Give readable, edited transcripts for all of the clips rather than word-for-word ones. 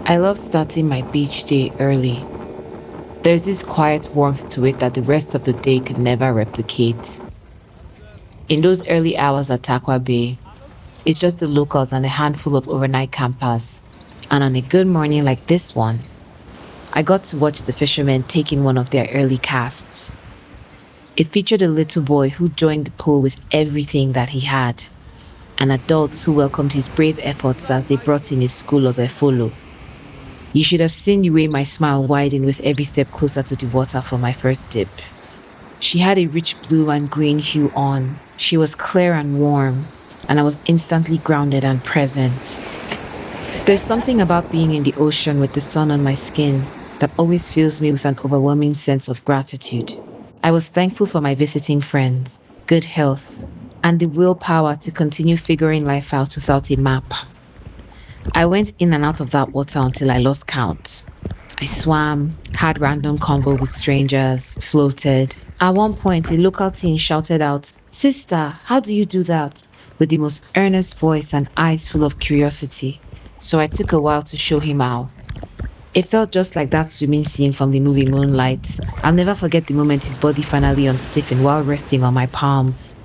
I love starting my beach day early. There's this quiet warmth to it that the rest of the day could never replicate. In those early hours at Tarkwa Bay, it's just the locals and a handful of overnight campers. And on a good morning like this one, I got to watch the fishermen take in one of their early casts. It featured a little boy who joined the pool with everything that he had, and adults who welcomed his brave efforts as they brought in a school of efolo. You should have seen the way my smile widened with every step closer to the water for my first dip. She had a rich blue and green hue on. She was clear and warm, and I was instantly grounded and present. There's something about being in the ocean with the sun on my skin that always fills me with an overwhelming sense of gratitude. I was thankful for my visiting friends, good health, and the willpower to continue figuring life out without a map. I went in and out of that water until I lost count. I swam, had random convo with strangers, floated. At one point, a local teen shouted out, "Sister, how do you do that?" with the most earnest voice and eyes full of curiosity. So I took a while to show him how. It felt just like that swimming scene from the movie Moonlight. I'll never forget the moment his body finally unstiffened while resting on my palms,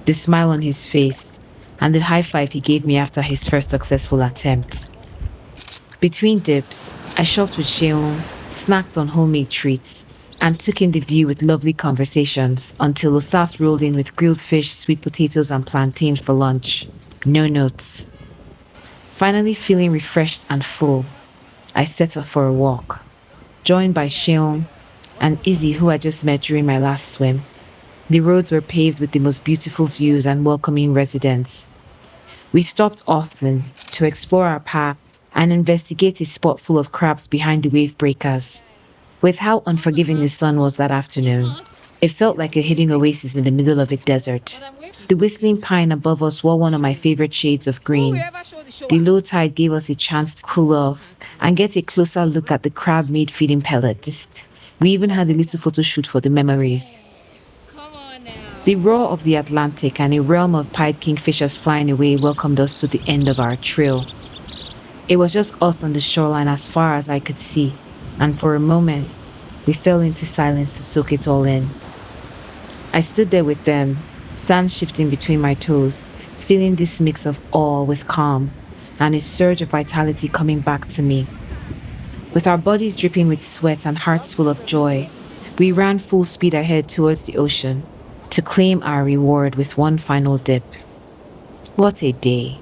the smile on his face, and the high five he gave me after his first successful attempt. Between dips, I shopped with Sheon, snacked on homemade treats, and took in the view with lovely conversations until Osas rolled in with grilled fish, sweet potatoes, and plantains for lunch. No notes. Finally feeling refreshed and full, I set off for a walk, joined by Sheon and Izzy, who I just met during my last swim. The roads were paved with the most beautiful views and welcoming residents. We stopped often to explore our path and investigate a spot full of crabs behind the wave breakers. With how unforgiving the sun was that afternoon, it felt like a hidden oasis in the middle of a desert. The whistling pine above us wore one of my favorite shades of green. The low tide gave us a chance to cool off and get a closer look at the crab made feeding pellets. We even had a little photo shoot for the memories. The roar of the Atlantic and a realm of pied kingfishers flying away welcomed us to the end of our trail. It was just us on the shoreline as far as I could see, and for a moment, we fell into silence to soak it all in. I stood there with them, sand shifting between my toes, feeling this mix of awe with calm, and a surge of vitality coming back to me. With our bodies dripping with sweat and hearts full of joy, we ran full speed ahead towards the ocean to claim our reward with one final dip. What a day!